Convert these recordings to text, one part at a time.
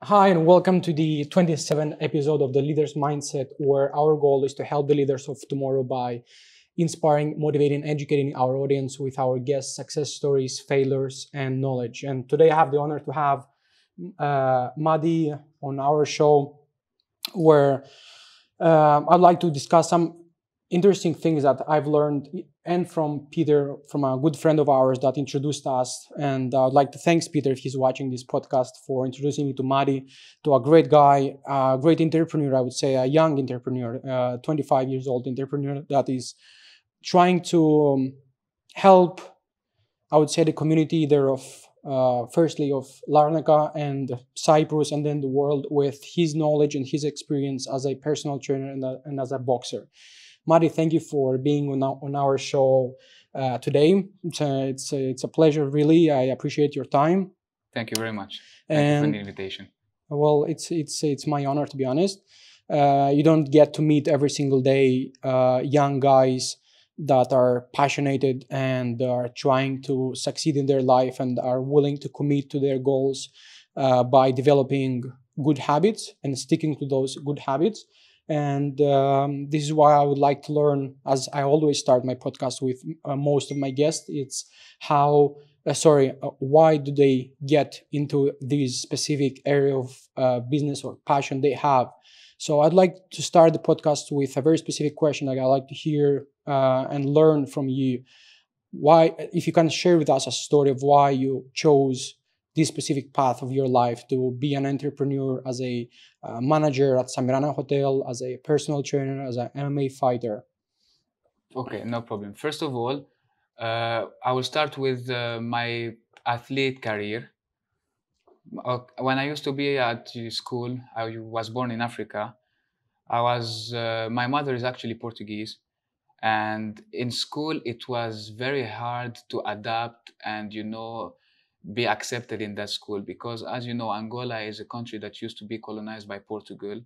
Hi, and welcome to the 27th episode of the Leaders Mindset, where our goal is to help the leaders of tomorrow by inspiring, motivating, educating our audience with our guests' success stories, failures, and knowledge. And today I have the honor to have Mahdi on our show, where I'd like to discuss some interesting things that I've learned and from Peter, from a good friend of ours that introduced us. And I'd like to thank Peter, if he's watching this podcast, for introducing me to Mahdi, to a great guy, a great entrepreneur, I would say, a young entrepreneur, 25 years old entrepreneur that is trying to help, I would say, the community there of firstly of Larnaca and Cyprus, and then the world, with his knowledge and his experience as a personal trainer and as a boxer. Mari, thank you for being on our show today. It's a pleasure, really. I appreciate your time. Thank you very much. Thank you for the invitation. Well, it's my honor, to be honest. You don't get to meet every single day young guys that are passionate and are trying to succeed in their life and are willing to commit to their goals by developing good habits and sticking to those good habits. And this is why I would like to learn, as I always start my podcast with most of my guests. It's why do they get into this specific area of business or passion they have. So I'd like to start the podcast with a very specific question that I'd like to hear and learn from you. Why, if you can share with us a story of why you chose this specific path of your life to be an entrepreneur, as a manager at Samirana Hotel, as a personal trainer, as an MMA fighter. Okay, no problem. First of all, I will start with my athlete career. When I used to be at school, I was born in Africa. My mother is actually Portuguese. And in school, it was very hard to adapt and, be accepted in that school because, as you know, Angola is a country that used to be colonized by Portugal.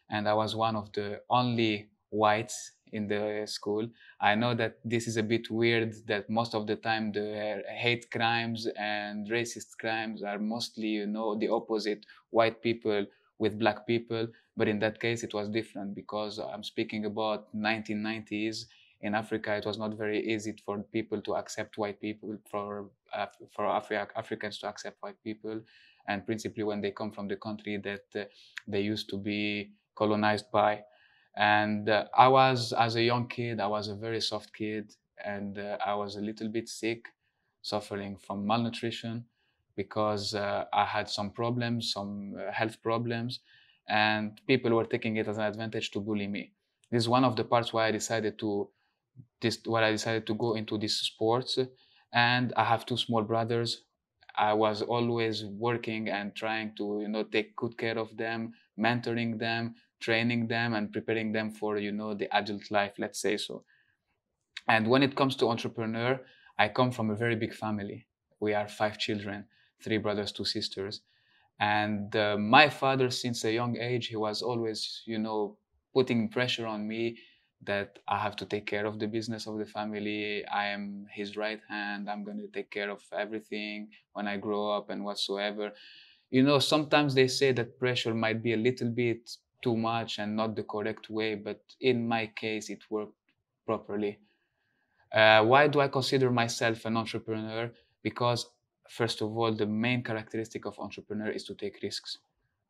And I was one of the only whites in the school. I know that this is a bit weird, that most of the time the hate crimes and racist crimes are mostly, the opposite, white people with black people. But in that case, it was different because I'm speaking about 1990s. In Africa, it was not very easy for people to accept white people, for Africans to accept white people, and principally when they come from the country that they used to be colonized by. And as a young kid, I was a very soft kid, and I was a little bit sick, suffering from malnutrition because I had some problems, some health problems, and people were taking it as an advantage to bully me. This is one of the parts why I decided to go into these sports. And I have two small brothers. I was always working and trying to, take good care of them, mentoring them, training them, and preparing them for, the adult life, let's say so. And when it comes to entrepreneur, I come from a very big family. We are 5 children, 3 brothers, 2 sisters. And my father, since a young age, he was always, putting pressure on me that I have to take care of the business of the family. I am his right hand. I'm going to take care of everything when I grow up and whatsoever. Sometimes they say that pressure might be a little bit too much and not the correct way, but in my case, it worked properly. Why do I consider myself an entrepreneur? Because, first of all, the main characteristic of entrepreneur is to take risks.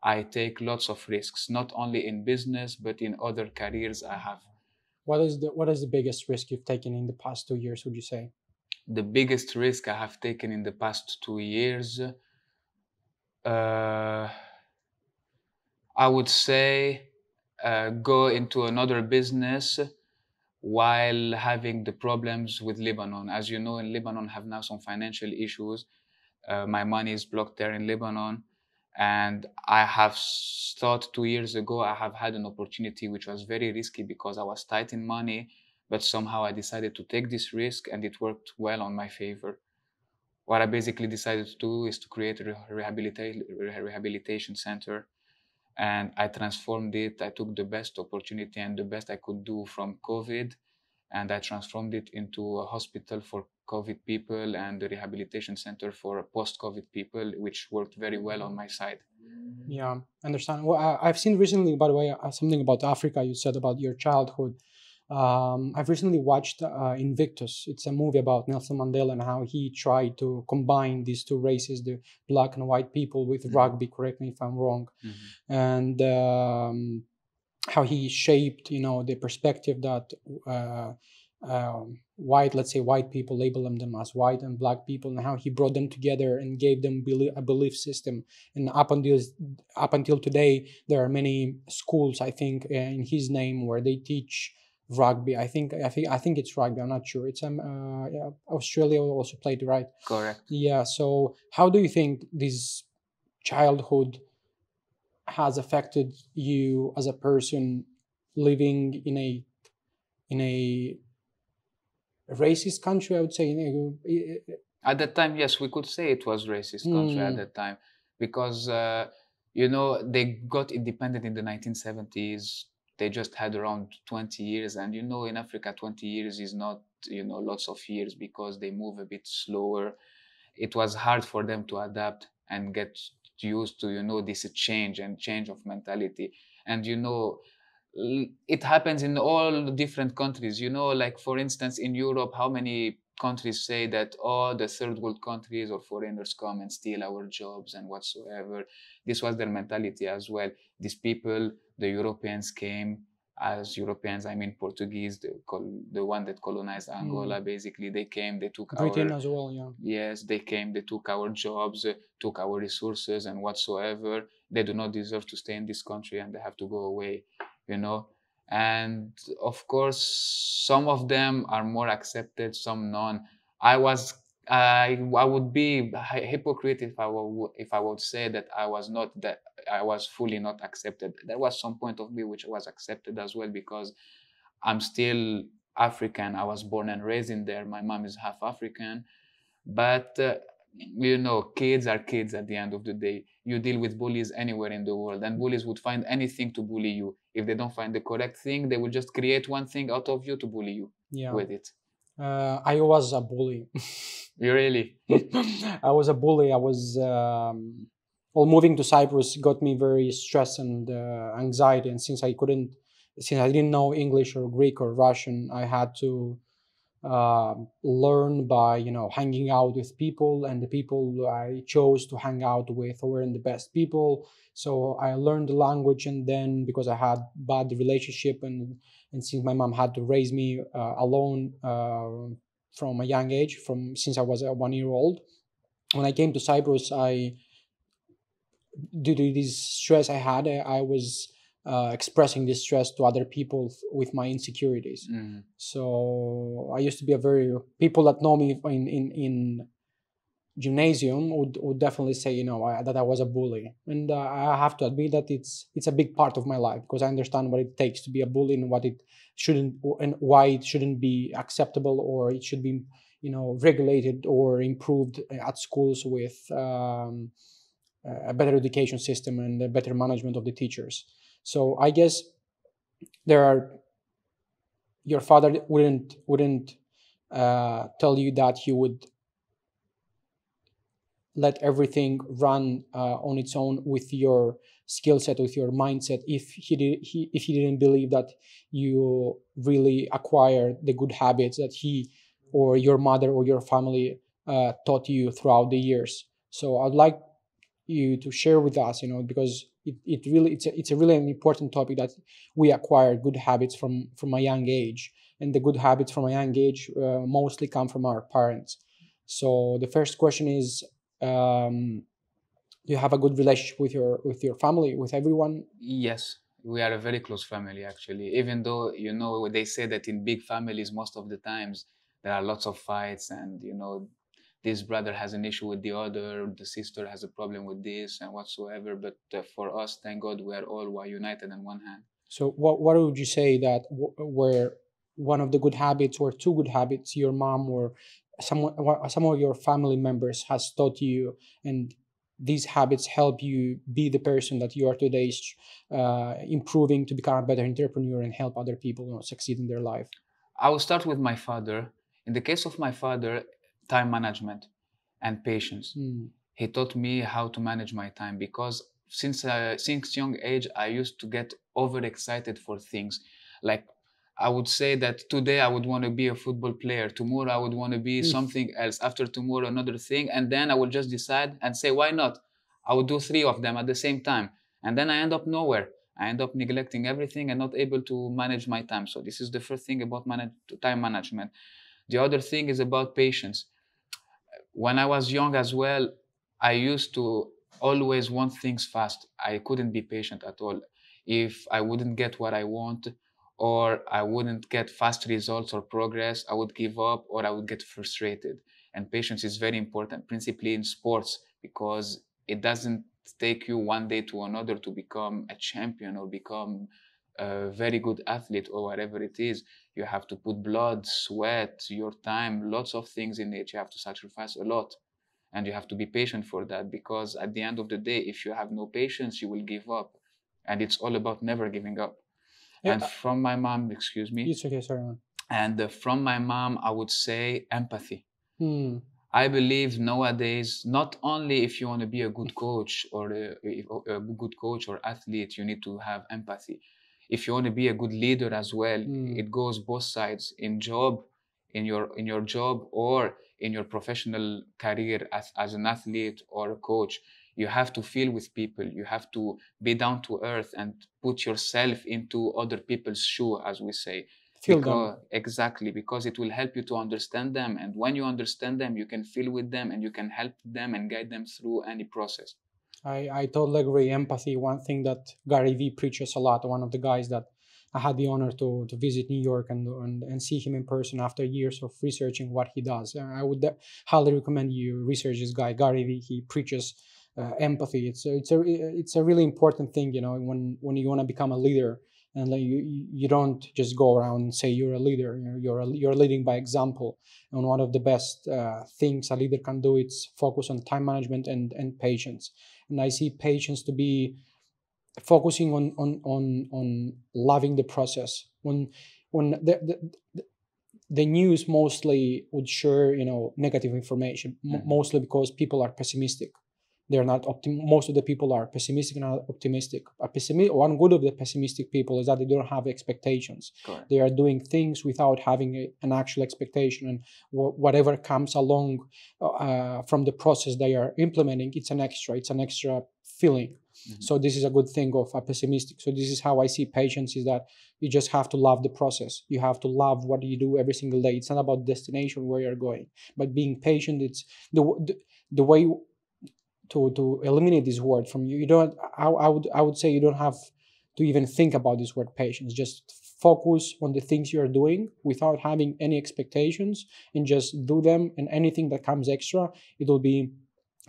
I take lots of risks, not only in business, but in other careers I have. What is the biggest risk you've taken in the past 2 years, would you say? The biggest risk I have taken in the past 2 years, I would say go into another business while having the problems with Lebanon. As you know, in Lebanon have now some financial issues. My money is blocked there in Lebanon. And I have thought 2 years ago, I have had an opportunity which was very risky because I was tight in money, but somehow I decided to take this risk and it worked well on my favor. What I basically decided to do is to create a rehabilitation center, and I transformed it. I took the best opportunity and the best I could do from COVID, and I transformed it into a hospital for COVID people and a rehabilitation center for post-COVID people, which worked very well on my side. Yeah, understand. Well, I've seen recently, by the way, something about Africa. You said about your childhood. I've recently watched Invictus. It's a movie about Nelson Mandela and how he tried to combine these two races, the black and white people, with rugby. Correct me if I'm wrong. And how he shaped, the perspective that white, let's say white people, label them as white and black people, and how he brought them together and gave them a belief system. And up until today, there are many schools, I think, in his name where they teach rugby. I think it's rugby. I'm not sure. It's yeah, Australia also played, right? Correct. Yeah. So how do you think this childhood has affected you as a person living in a racist country? I would say. At that time, yes, we could say it was racist country at that time, because they got independent in the 1970s. They just had around 20 years, and in Africa 20 years is not lots of years, because they move a bit slower. It was hard for them to adapt and get used to this change of mentality. And it happens in all different countries, like for instance in Europe, how many countries say that the third world countries or foreigners come and steal our jobs and whatsoever. This was their mentality as well. These people, the Europeans, came as Europeans, I mean Portuguese, the one that colonized Angola. Basically, they came, they took Britain our, as well, yeah. yes, they came, they took our jobs, took our resources and whatsoever. They do not deserve to stay in this country, and they have to go away. And of course, some of them are more accepted, some none. I would be hypocrite if I would say that I was fully not accepted. There was some point of me which was accepted as well, because I'm still African. I was born and raised in there. My mom is half African, but kids are kids at the end of the day. You deal with bullies anywhere in the world, and bullies would find anything to bully you. If they don't find the correct thing, they will just create one thing out of you to bully you with it. I was a bully. You really? I was a bully. I was moving to Cyprus got me very stressed and anxiety, and since I didn't know English or Greek or Russian, I had to learn by hanging out with people, and the people I chose to hang out with weren't the best people. So I learned the language, and then because I had bad relationship, and since my mom had to raise me alone from a young age, since I was 1 year old, when I came to Cyprus, due to this stress I was expressing this stress to other people with my insecurities. So I used to be people that know me in gymnasium would definitely say that I was a bully, and I have to admit that it's a big part of my life, because I understand what it takes to be a bully, and what it shouldn't, and why it shouldn't be acceptable, or it should be regulated or improved at schools with a better education system and a better management of the teachers. So I guess your father wouldn't tell you that he would let everything run on its own with your skill set, with your mindset, if he didn't believe that you really acquired the good habits that he or your mother or your family taught you throughout the years. So I'd like you to share with us, because it's a really an important topic, that we acquire good habits from a young age, and the good habits from a young age mostly come from our parents. So the first question is, do you have a good relationship with your family, with everyone? Yes, we are a very close family, actually. Even though they say that in big families, most of the times there are lots of fights, and this brother has an issue with the other, the sister has a problem with this and whatsoever. But for us, thank God, we are all united in one hand. So what would you say that were one of the good habits, or two good habits, your mom or some of your family members has taught you, and these habits help you be the person that you are today, improving to become a better entrepreneur and help other people succeed in their life? I will start with my father. In the case of my father, time management and patience. He taught me how to manage my time because since young age I used to get overexcited for things. Like I would say that today I would want to be a football player, tomorrow I would want to be something else, after tomorrow another thing, and then I will just decide and say, why not? I would do three of them at the same time, and then I end up nowhere. I end up neglecting everything and not able to manage my time. So this is the first thing about time management. The other thing is about patience. When I was young as well, I used to always want things fast. I couldn't be patient at all. If I wouldn't get what I want, or I wouldn't get fast results or progress, I would give up or I would get frustrated. And patience is very important, principally in sports, because it doesn't take you one day to another to become a champion or become a very good athlete or whatever it is. You have to put blood, sweat, your time, lots of things in it. You have to sacrifice a lot. And you have to be patient for that, because at the end of the day, if you have no patience, you will give up. And it's all about never giving up. Yeah. And from my mom, excuse me. It's okay, sorry, man. And from my mom, I would say empathy. I believe nowadays, not only if you want to be a good coach or a good coach or athlete, you need to have empathy. If you want to be a good leader as well, it goes both sides. In your job or in your professional career as an athlete or a coach, you have to feel with people. You have to be down to earth and put yourself into other people's shoe, as we say. Feel them. Exactly, because it will help you to understand them. And when you understand them, you can feel with them and you can help them and guide them through any process. I totally agree. Empathy, one thing that Gary Vee preaches a lot. One of the guys that I had the honor to visit New York and see him in person after years of researching what he does. I would highly recommend you research this guy, Gary Vee. He preaches empathy. It's a really important thing, you know, when you want to become a leader. And like you don't just go around and say you're a leader. You're leading by example. And one of the best things a leader can do is focus on time management and patience. And I see patience to be focusing on loving the process. When the news mostly would share, you know, negative information, mostly because people are pessimistic. They're not most of the people are pessimistic and not optimistic. One good of the pessimistic people is that they don't have expectations. Correct. They are doing things without having an actual expectation, and whatever comes along from the process they are implementing, it's an extra feeling. So this is a good thing of a pessimistic. So this is how I see patience, is that you just have to love the process. You have to love what you do every single day. It's not about destination where you're going, but being patient. It's the way to eliminate this word from you. You don't. I would say you don't have to even think about this word patience. Just focus on the things you are doing without having any expectations, and just do them. And anything that comes extra, it will be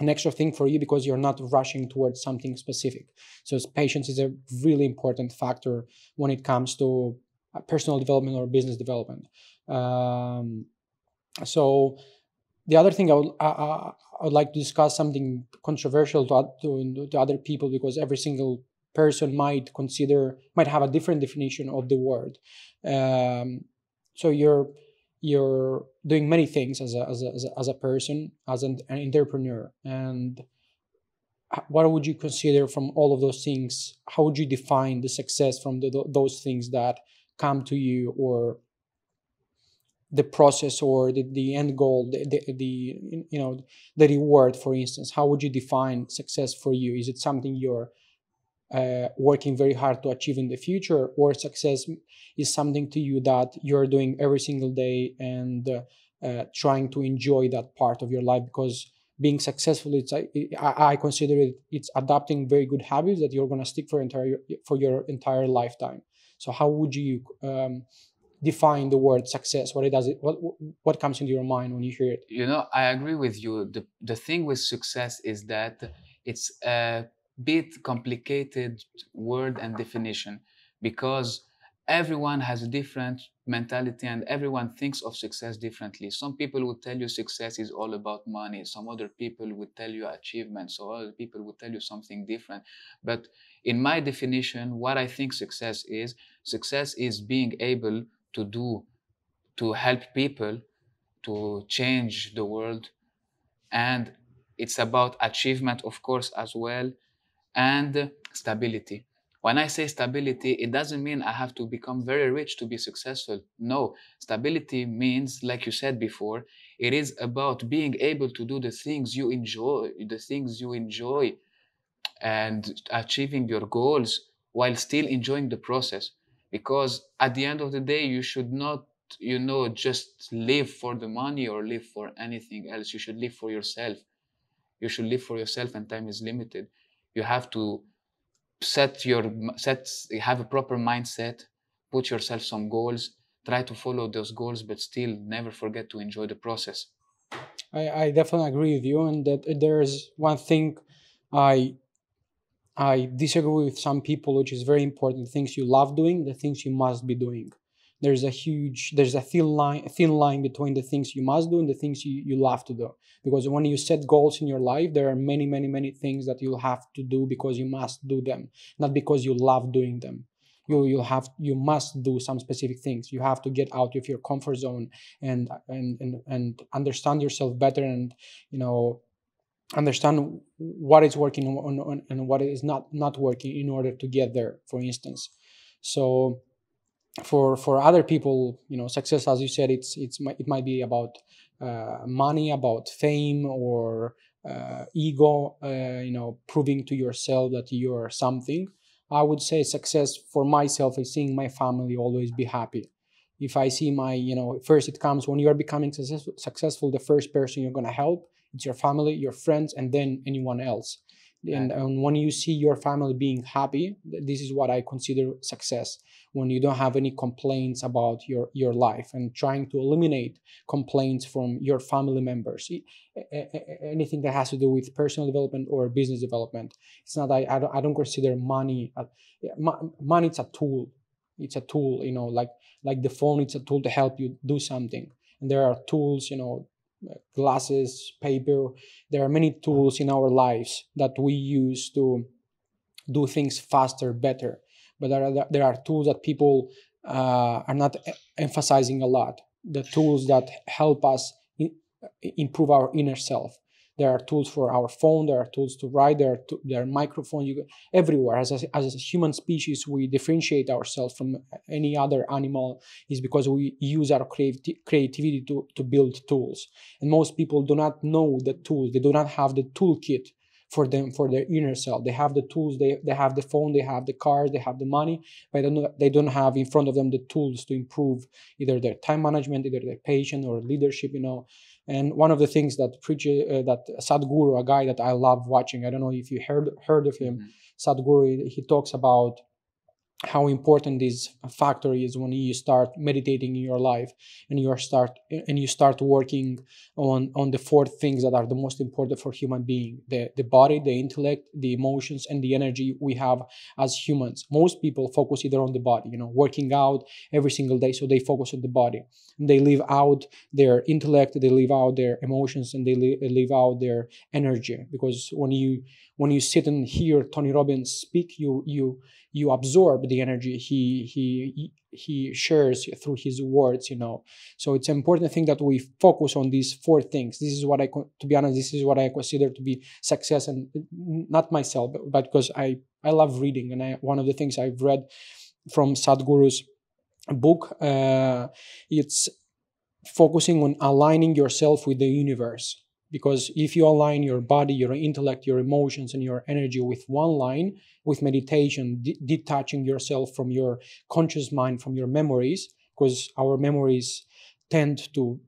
an extra thing for you, because you're not rushing towards something specific. So patience is a really important factor when it comes to personal development or business development. So the other thing I would like to discuss something controversial to other people, because every single person might have a different definition of the word. So you're doing many things as a person, as an entrepreneur, and what would you consider from all of those things? How would you define the success from those things that come to you, or the process, or the end goal, the reward, for instance? How would you define success for you? Is it something you're working very hard to achieve in the future, or success is something to you that you're doing every single day and trying to enjoy that part of your life? Because being successful, I consider it's adopting very good habits that you're going to stick for your entire lifetime. So how would you define the word success? What comes into your mind when you hear it? You know, I agree with you. The thing with success is that it's a bit complicated word and definition, because everyone has a different mentality and everyone thinks of success differently. Some people would tell you success is all about money. Some other people would tell you achievements. So other people would tell you something different. But in my definition, what I think success is being able to do to help people, to change the world. And it's about achievement, of course, as well, and stability. When I say stability, it doesn't mean I have to become very rich to be successful. No, stability means, like you said before, it is about being able to do the things you enjoy, and achieving your goals while still enjoying the process. Because at the end of the day, you should not, just live for the money or live for anything else. You should live for yourself. You should live for yourself, and time is limited. You have to have a proper mindset, put yourself some goals, try to follow those goals, but still never forget to enjoy the process. I definitely agree with you, and that there's one thing I I disagree with some people, which is very important. The things you love doing, the things you must be doing. There's a thin line between the things you must do and the things you love to do. Because when you set goals in your life, there are many, many, many things that you'll have to do because you must do them, not because you love doing them. You must do some specific things. You have to get out of your comfort zone and understand yourself better, and you know understand what is working and what is not working in order to get there, for instance. So for other people, success, as you said, it might be about money, about fame, or ego, proving to yourself that you are something. I would say success for myself is seeing my family always be happy. If I see first it comes when you are becoming successful, the first person you're going to help, it's your family, your friends, and then anyone else. And when you see your family being happy, this is what I consider success. When you don't have any complaints about your life, and trying to eliminate complaints from your family members. Anything that has to do with personal development or business development, it's not, I don't consider money. Money, it's a tool. It's a tool, like the phone, it's a tool to help you do something. And there are tools, glasses, paper. There are many tools in our lives that we use to do things faster, better. But there are tools that people are not emphasizing a lot. The tools that help us improve our inner self. There are tools for our phone. There are tools to write. There are microphones. Everywhere. As a human species, we differentiate ourselves from any other animal is because we use our creativity to build tools. And most people do not know the tools. They do not have the toolkit for them, for their inner self. They have the tools. They have the phone. They have the cars. They have the money. But they don't have in front of them the tools to improve either their time management, either their patience or leadership. And one of the things that that Sadhguru, a guy that I love watching, I don't know if you heard of him, Sadhguru, he talks about how important this factor is when you start meditating in your life, and you start working on the four things that are the most important for human being: the body, the intellect, the emotions, and the energy we have as humans. Most people focus either on the body, working out every single day, so they focus on the body, and they leave out their intellect, they leave out their emotions, and they leave out their energy. Because when you sit and hear Tony Robbins speak, you absorb the energy he shares through his words. So it's an important thing that we focus on these four things. This is what to be honest, this is what I consider to be success, and not myself, but because I love reading, and one of the things I've read from Sadhguru's book, it's focusing on aligning yourself with the universe. Because if you align your body, your intellect, your emotions, and your energy with one line, with meditation, detaching yourself from your conscious mind, from your memories, because our memories tend to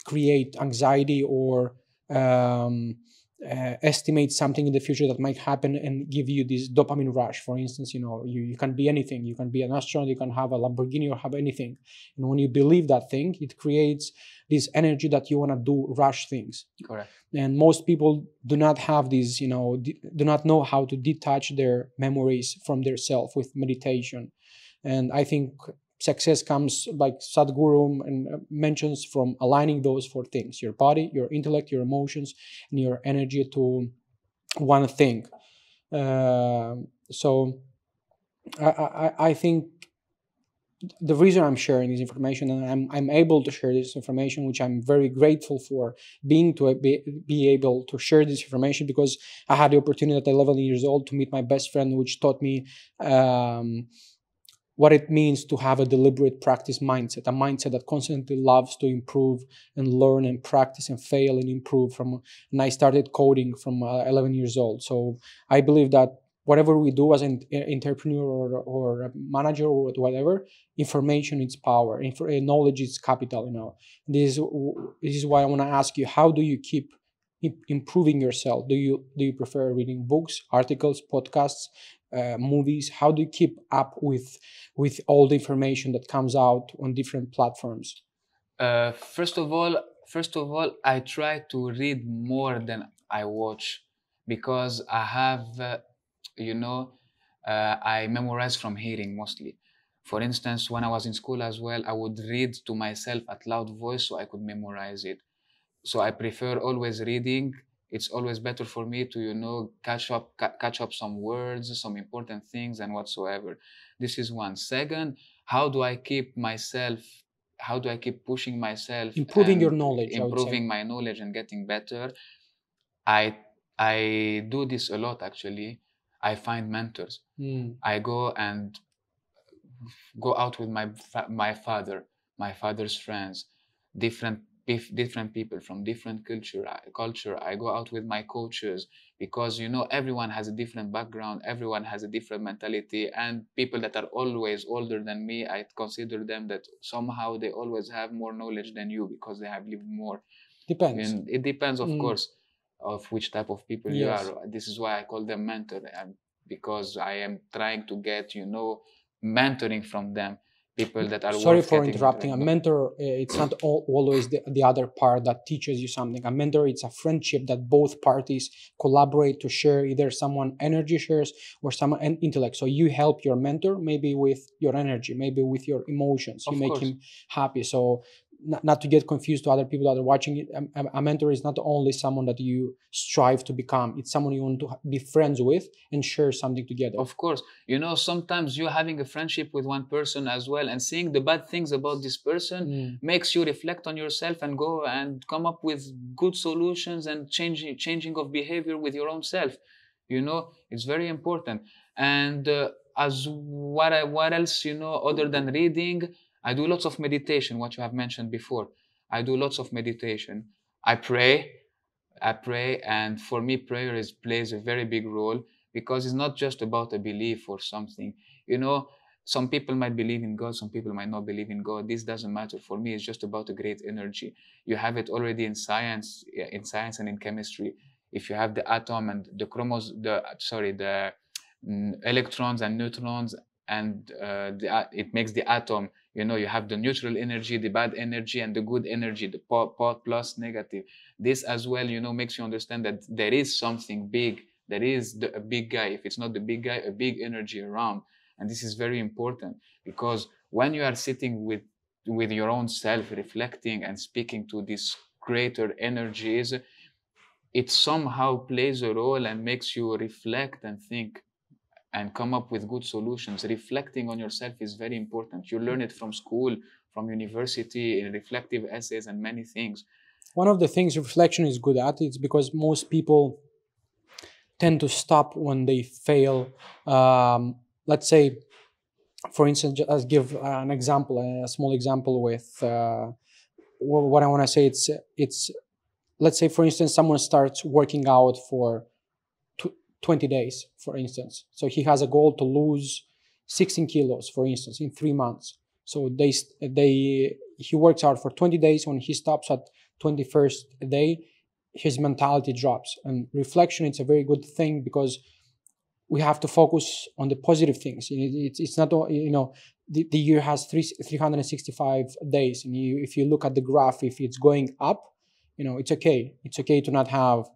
create anxiety or estimate something in the future that might happen and give you this dopamine rush. For instance, you can be anything. You can be an astronaut, you can have a Lamborghini, or have anything. And when you believe that thing, it creates this energy that you want to do rush things. Correct. And most people do not have these, do not know how to detach their memories from their self with meditation. And I think success comes, like Sadhguru mentions, from aligning those four things: your body, your intellect, your emotions, and your energy to one thing. So I think the reason I'm sharing this information, and I'm able to share this information, which I'm very grateful for be able to share this information, because I had the opportunity at 11 years old to meet my best friend, which taught me what it means to have a deliberate practice mindset, a mindset that constantly loves to improve and learn and practice and fail and improve. And I started coding from 11 years old. So I believe that whatever we do as an entrepreneur or a manager or whatever, information is power. Knowledge is capital. This is why I want to ask you: how do you keep improving yourself? Do you prefer reading books, articles, podcasts, movies? How do you keep up with all the information that comes out on different platforms? First of all, I try to read more than I watch, because I have, you know, I memorize from hearing mostly. For instance, when I was in school as well, I would read to myself at loud voice so I could memorize it. So I prefer always reading. It's always better for me to catch up some words, some important things and whatsoever. This is one. Second, how do I keep myself, how do I keep pushing myself Improving your and knowledge, I would say. improving my knowledge and getting better? I do this a lot actually. I find mentors. I go out with my father, my father's friends, different people from different culture. I go out with my coaches, because everyone has a different background, everyone has a different mentality, and people that are always older than me, I consider them that somehow they always have more knowledge than you, because they have lived more. Depends. And it depends, of course, of which type of people you Yes. are. This is why I call them mentor, because I am trying to get mentoring from them, people that are Sorry worth for getting interrupting. A mentoring. mentor, it's not always the other part that teaches you something. A mentor, it's a friendship that both parties collaborate to share, either someone energy shares or someone intellect. So you help your mentor maybe with your energy, maybe with your emotions. You Of make course. him happy. So not to get confused to other people that are watching it, a mentor is not only someone that you strive to become. It's someone you want to be friends with and share something together. Of course, sometimes you having a friendship with one person as well, and seeing the bad things about this person makes you reflect on yourself and go and come up with good solutions and changing of behavior with your own self. It's very important. And as what else, other than reading, I do lots of meditation, what you have mentioned before. I do lots of meditation. I pray, and for me, prayer plays a very big role, because it's not just about a belief or something. Some people might believe in God, some people might not believe in God. This doesn't matter. For me, it's just about a great energy. You have it already in science, and in chemistry. If you have the atom and the electrons and neutrons, and it makes the atom. You have the neutral energy, the bad energy, and the good energy, the plus, negative. This as well, makes you understand that there is something big. There is a big guy. If it's not the big guy, a big energy around. And this is very important, because when you are sitting with your own self, reflecting and speaking to these greater energies, it somehow plays a role and makes you reflect and think and come up with good solutions. Reflecting on yourself is very important. You learn it from school, from university, in reflective essays and many things. One of the things reflection is good at, it's because most people tend to stop when they fail. Let's say, for instance, I'll give an example, a small example with what I want to say. It's let's say, for instance, someone starts working out for 20 days, for instance. So he has a goal to lose 16 kilos, for instance, in 3 months. So he works out for 20 days. When he stops at 21st day, his mentality drops. And reflection, it's a very good thing, because we have to focus on the positive things. It's not, the year has 365 days. And if you look at the graph, if it's going up, it's okay. It's okay to not have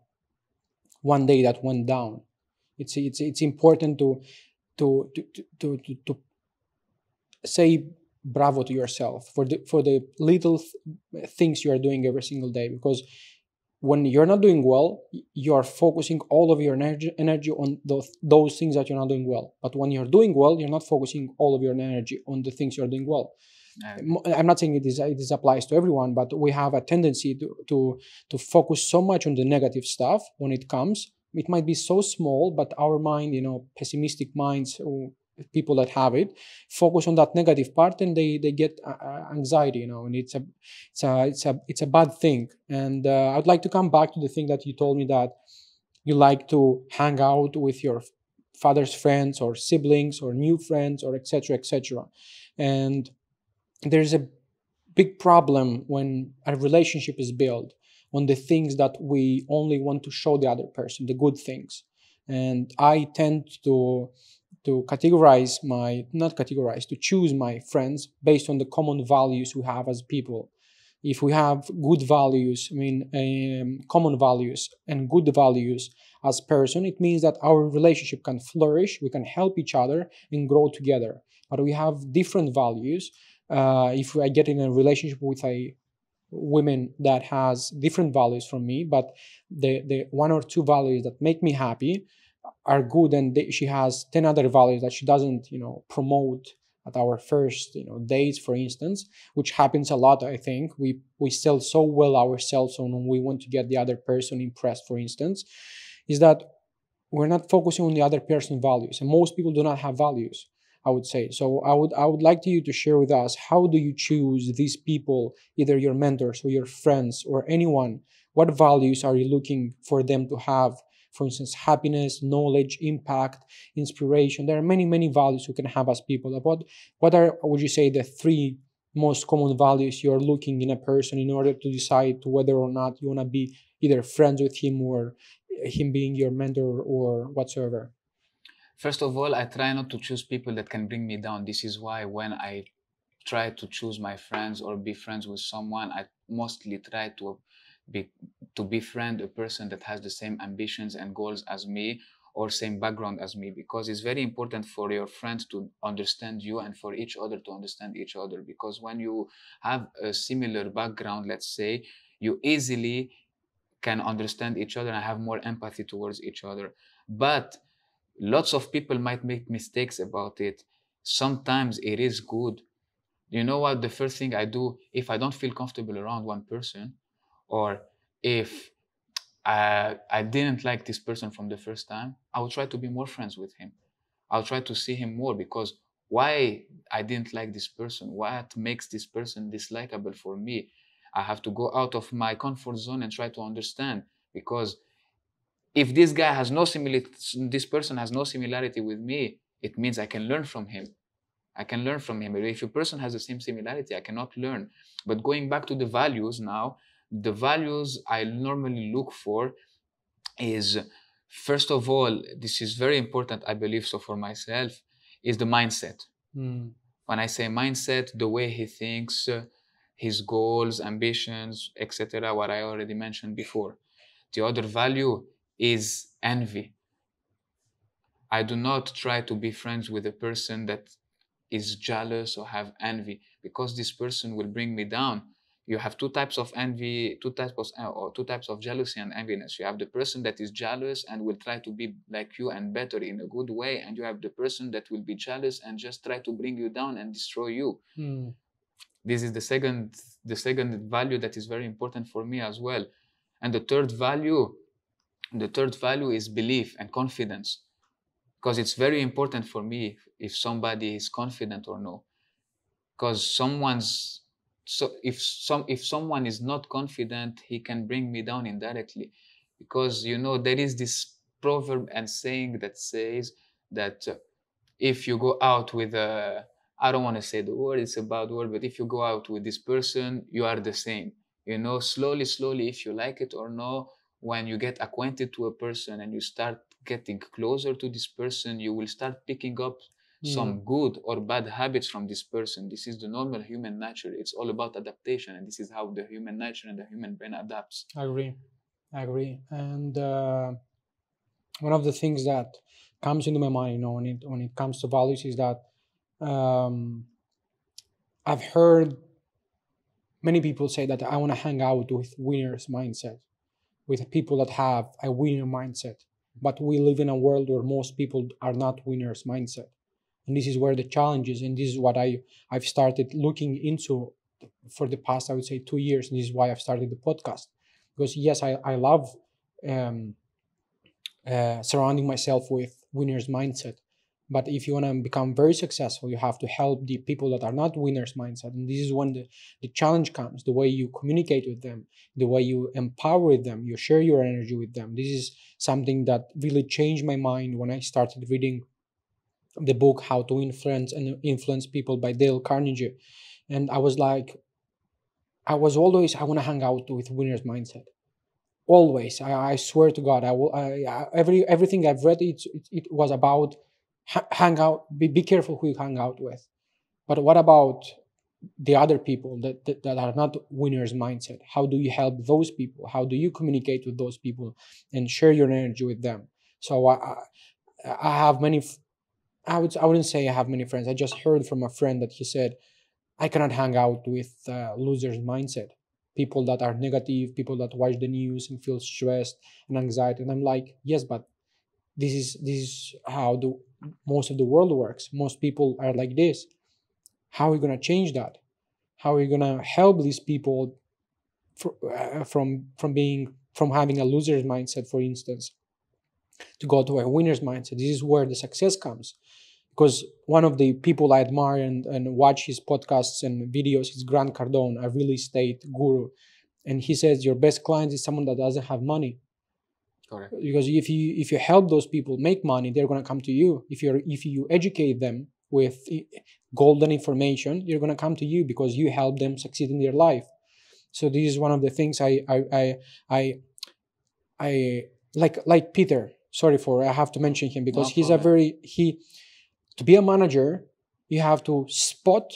one day that went down. It's important to say bravo to yourself for the little things you are doing every single day, because when you're not doing well, you are focusing all of your energy on those things that you're not doing well. But when you're doing well, you're not focusing all of your energy on the things you're doing well. I'm not saying it applies to everyone, but we have a tendency to focus so much on the negative stuff when it comes. It might be so small, but our mind, pessimistic minds, or people that have it, focus on that negative part, and they get anxiety, and it's a bad thing. And I'd like to come back to the thing that you told me, that you like to hang out with your father's friends or siblings or new friends or etc etc. And there's a big problem when a relationship is built on the things that we only want to show the other person, the good things. And I tend to categorize not categorize, to choose my friends based on the common values we have as people. If we have good values, common values and good values as person, it means that our relationship can flourish, we can help each other and grow together. But we have different values. If I get in a relationship with a woman that has different values from me, but the one or two values that make me happy are good, and she has 10 other values that she doesn't promote at our first dates, for instance, which happens a lot. I think we sell so well ourselves when we want to get the other person impressed, for instance, is that we're not focusing on the other person's values, and most people do not have values, I would say. So I would like you to share with us, how do you choose these people, either your mentors or your friends or anyone? What values are you looking for them to have? For instance, happiness, knowledge, impact, inspiration. There are many, many values we can have as people. What are, would you say, the three most common values you're looking in a person in order to decide whether or not you want to be either friends with him or him being your mentor or whatsoever? First of all, I try not to choose people that can bring me down. This is why when I try to choose my friends or be friends with someone, I mostly try to befriend a person that has the same ambitions and goals as me, or same background as me, because it's very important for your friends to understand you and for each other to understand each other. Because when you have a similar background, let's say, you easily can understand each other and have more empathy towards each other. But lots of people might make mistakes about it. Sometimes it is good. You know what? The first thing I do, if I don't feel comfortable around one person, or if I didn't like this person from the first time, I will try to be more friends with him. I'll try to see him more, because why I didn't like this person? What makes this person dislikable for me? I have to go out of my comfort zone and try to understand, because if this guy has no similarity, this person has no similarity with me, it means I can learn from him. I can learn from him. But if a person has the same similarity, I cannot learn. But going back to the values now, the values I normally look for is, first of all, this is very important, I believe so for myself, is the mindset. When I say mindset, the way he thinks, his goals, ambitions, etc., what I already mentioned before. The other value is envy. I do not try to be friends with a person that is jealous or have envy, because this person will bring me down. You have two types of envy, two types of jealousy and enviness. You have the person that is jealous and will try to be like you and better in a good way, and you have the person that will be jealous and just try to bring you down and destroy you. This is the second value that is very important for me as well. And the third value is belief and confidence, because it's very important for me if somebody is confident or no. Because if someone is not confident, he can bring me down indirectly. Because there is this proverb and saying that says that if you go out with I don't want to say the word, it's a bad word, but if you go out with this person, you are the same. Slowly, if you like it or no, when you get acquainted to a person and you start getting closer to this person, you will start picking up some good or bad habits from this person. This is the normal human nature. It's all about adaptation, and this is how the human nature and the human brain adapts. I agree. And one of the things that comes into my mind, when it comes to values, is that I've heard many people say that I want to hang out with winners mindset. with people that have a winner mindset. But we live in a world where most people are not winners mindset. And this is where the challenge is. And this is what I've started looking into for the past, I would say, 2 years. And this is why I've started the podcast. Because yes, I love um, surrounding myself with winners mindset. But if you want to become very successful, you have to help the people that are not winners mindset. And this is when the challenge comes, the way you communicate with them, the way you empower them, you share your energy with them. This is something that really changed my mind when I started reading the book How to Influence People by Dale Carnegie. And I was like, I was always, I want to hang out with winners mindset. Always, I swear to God, everything I've read, it was about hang out. Be careful who you hang out with. But what about the other people that are not winners mindset? How do you help those people? How do you communicate with those people and share your energy with them? So I have many. I wouldn't say I have many friends. I just heard from a friend that he said I cannot hang out with losers mindset, people that are negative, people that watch the news and feel stressed and anxiety. And I'm like, yes, but this is how the most of the world works. Most people are like this. How are we gonna change that? How are we gonna help these people from having a loser's mindset, for instance, to go to a winner's mindset? This is where the success comes. Because one of the people I admire and watch his podcasts and videos is Grant Cardone, a real estate guru. And he says your best client is someone that doesn't have money. Correct. Because if you help those people make money, they're gonna come to you. If you educate them with golden information, you're gonna come to you because you help them succeed in their life. So this is one of the things I like Peter. Sorry for I have to mention him because No he's problem. to be a manager, you have to spot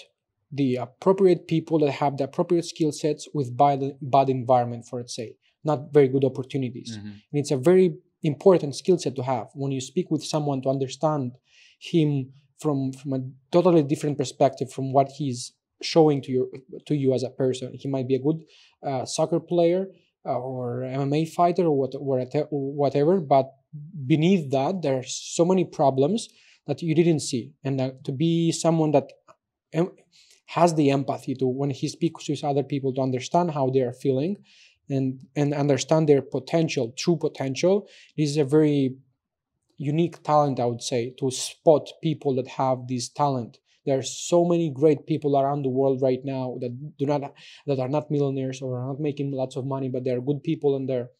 the appropriate people that have the appropriate skill sets with bad environment, for let's say, not very good opportunities. Mhm. And it's a very important skill set to have when you speak with someone to understand him from a totally different perspective from what he's showing to you as a person. He might be a good soccer player or MMA fighter or whatever, but beneath that, there are so many problems that you didn't see. And to be someone that has the empathy to when he speaks with other people to understand how they are feeling and understand their potential, true potential. This is a very unique talent, I would say, to spot people that have this talent. There are so many great people around the world right now that are not millionaires or are not making lots of money, but they're good people and they're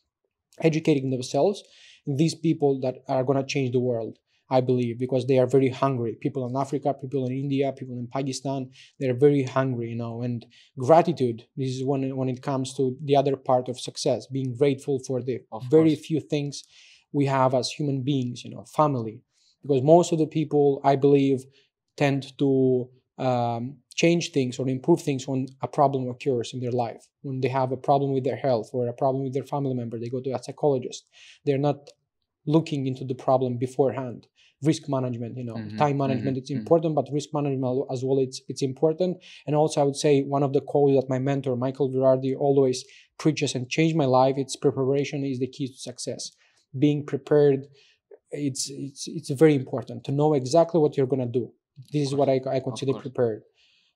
educating themselves. These people that are going to change the world, I believe, because they are very hungry. People in Africa, people in India, people in Pakistan, they're very hungry, and gratitude. This is when it comes to the other part of success, being grateful for the Of very course. few things we have as human beings, family. Because most of the people, I believe, tend to change things or improve things when a problem occurs in their life. When they have a problem with their health or a problem with their family member, they go to a psychologist. They're not looking into the problem beforehand. Risk management, time management, it's important, but risk management as well, it's important. And also, I would say one of the quotes that my mentor Michael Virardi always preaches and changed my life: it's preparation is the key to success. Being prepared, it's very important to know exactly what you're gonna do. This is what I consider course. prepared.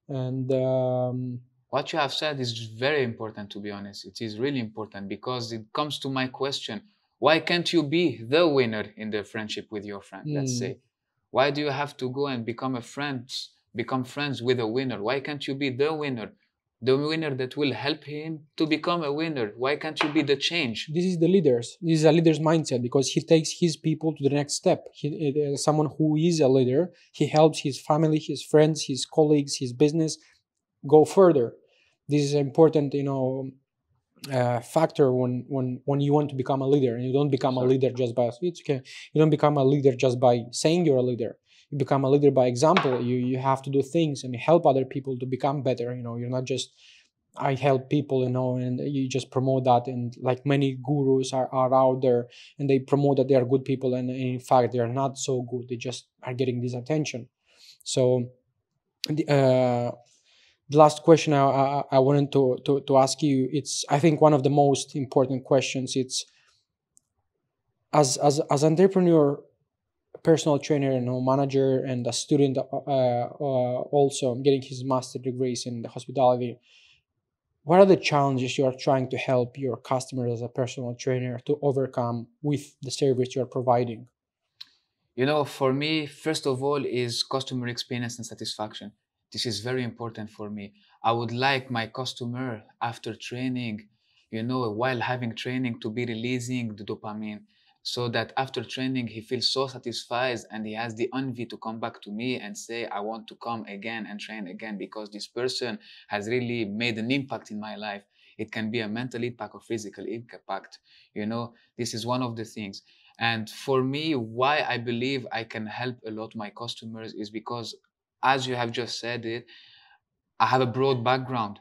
And What you have said is very important, to be honest. It is really important because it comes to my question. Why can't you be the winner in the friendship with your friend, let's say? Why do you have to go and become friends with a winner? Why can't you be the winner? The winner that will help him to become a winner. Why can't you be the change? This is this is a leader's mindset, because he takes his people to the next step. Someone who is a leader, he helps his family, his friends, his colleagues, his business go further. This is an important, factor when you want to become a leader. And you don't become a leader just by you don't become a leader just by saying you're a leader. You become a leader by example. You have to do things and help other people to become better. You're not just I help people, and you just promote that. And like many gurus are out there, and they promote that they are good people, and in fact they are not so good. They just are getting this attention. So the last question I wanted to ask you, it's I think one of the most important questions. It's as entrepreneur, personal trainer, and manager, and a student, also getting his master degrees in hospitality. What are the challenges you are trying to help your customers as a personal trainer to overcome with the service you are providing? For me, first of all, is customer experience and satisfaction. This is very important for me. I would like my customer after training, while having training, to be releasing the dopamine, so that after training he feels so satisfied and he has the envy to come back to me and say, I want to come again and train again because this person has really made an impact in my life. It can be a mental impact or physical impact. This is one of the things. And for me, why I believe I can help a lot my customers is because, as you have just said it, I have a broad background.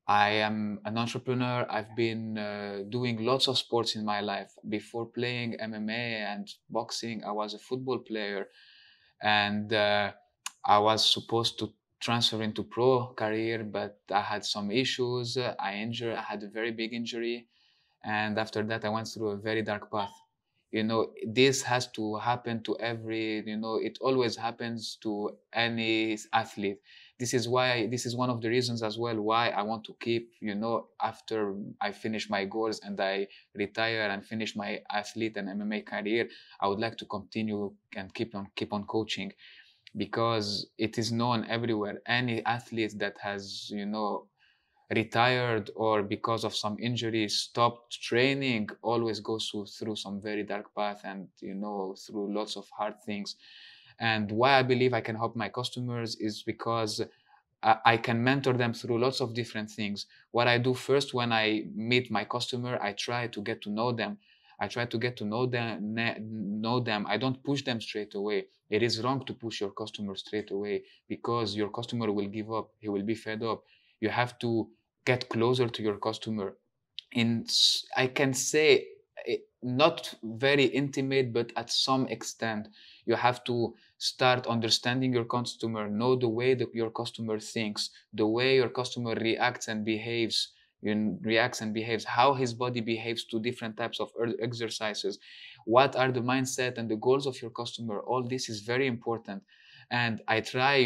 I am an entrepreneur. I've been doing lots of sports in my life. Before playing MMA and boxing, I was a football player, and I was supposed to transfer into pro career, but I had some issues. I had a very big injury, and after that, I went through a very dark path. This has to happen to it always happens to any athlete. This is one of the reasons as well why I want to keep, after I finish my goals and I retire and finish my athlete and MMA career, I would like to continue and keep on coaching, because it is known everywhere. Any athlete that has, retired or because of some injury stopped training always goes through some very dark path, and through lots of hard things. And why I believe I can help my customers is because I can mentor them through lots of different things. What I do first, when I meet my customer, I try to get to know them. I try to get to know them. I don't push them straight away. It is wrong to push your customer straight away, because your customer will give up. He will be fed up. You have to get closer to your customer. I can say, not very intimate, but at some extent. You have to start understanding your customer, know the way that your customer thinks, the way your customer reacts and behaves, how his body behaves to different types of exercises, what are the mindset and the goals of your customer. All this is very important. And I try,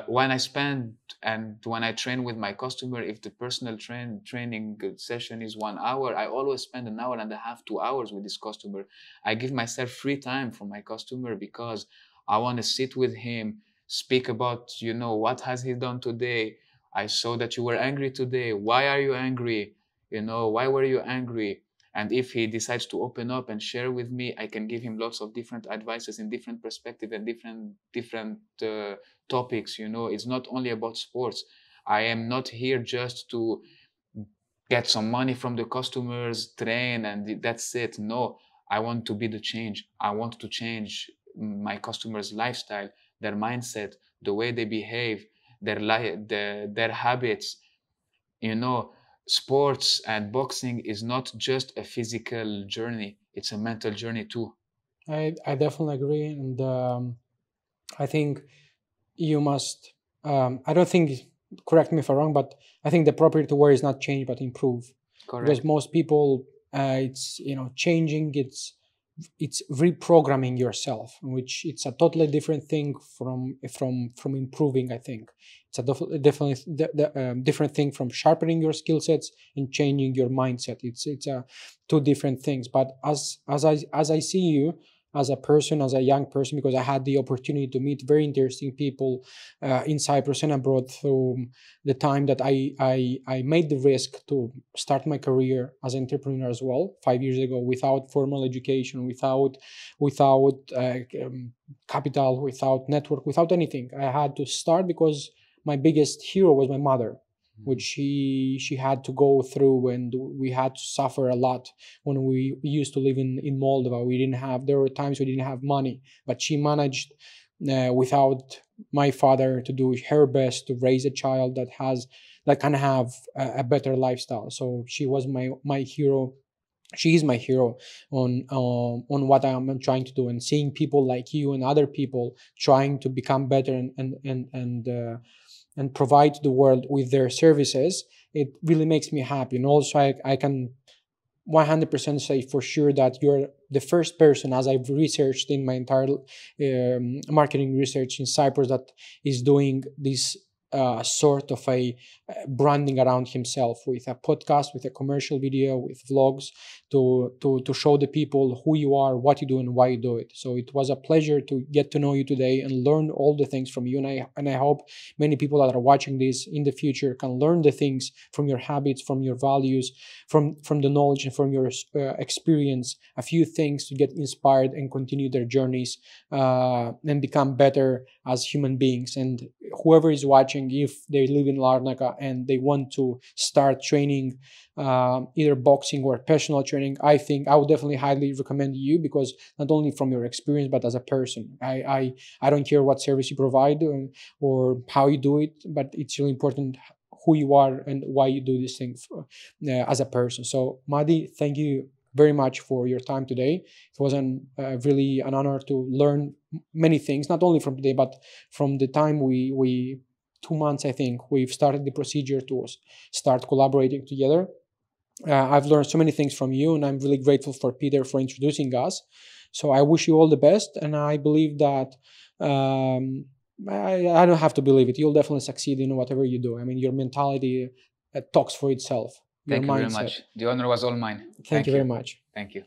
when I spend and when I train with my customer, if the personal training session is 1 hour, I always spend an hour and a half, 2 hours with this customer. I give myself free time for my customer, because I want to sit with him, speak about, what has he done today. I saw that you were angry today. Why are you angry? Why were you angry? And if he decides to open up and share with me, I can give him lots of different advices in different perspective and different topics. It's not only about sports. I am not here just to get some money from the customers, train, and that's it. No, I want to be the change. I want to change my customers' lifestyle, their mindset, the way they behave, their habits. you know Sports and boxing is not just a physical journey, it's a mental journey too. I definitely agree, and I think you must. I don't think. Correct me if I'm wrong, but I think the proper word is not change but improve, because Correct. most people, it's changing. It's reprogramming yourself, which it's a totally different thing from improving. I think it's a definitely different thing from sharpening your skill sets and changing your mindset. It's a two different things. But as I see you as a person, as a young person, because I had the opportunity to meet very interesting people in Cyprus and abroad through the time that I made the risk to start my career as an entrepreneur as well 5 years ago, without formal education, without capital, without network, without anything. I had to start because my biggest hero was my mother, which she had to go through, and we had to suffer a lot when we used to live in Moldova. There were times we didn't have money, but she managed without my father to do her best to raise a child that can have a better lifestyle. So she was my hero. She is my hero on what I'm trying to do, and seeing people like you and other people trying to become better and provide the world with their services, it really makes me happy. And also I can 100% say for sure that you're the first person, as I've researched in my entire marketing research in Cyprus, that is doing this sort of a branding around himself with a podcast, with a commercial video, with vlogs to show the people who you are, what you do, and why you do it. So it was a pleasure to get to know you today and learn all the things from you. And I hope many people that are watching this in the future can learn the things from your habits, from your values, from the knowledge, and from your experience, a few things to get inspired and continue their journeys and become better as human beings. And whoever is watching, if they live in Larnaca and they want to start training either boxing or personal training, I think I would definitely highly recommend you, because not only from your experience but as a person. I don't care what service you provide or how you do it, but it's really important who you are and why you do this thing as a person. So Mahdi, thank you very much for your time today. It was really an honor to learn many things, not only from today, but from the time we 2 months, I think, we've started the procedure to start collaborating together. I've learned so many things from you, and I'm really grateful for Peter for introducing us. So I wish you all the best, and I believe that I don't have to believe it. You'll definitely succeed in whatever you do. I mean, your mentality talks for itself. Your Thank you very mindset. much. The honor was all mine. Thank you very much. Thank you.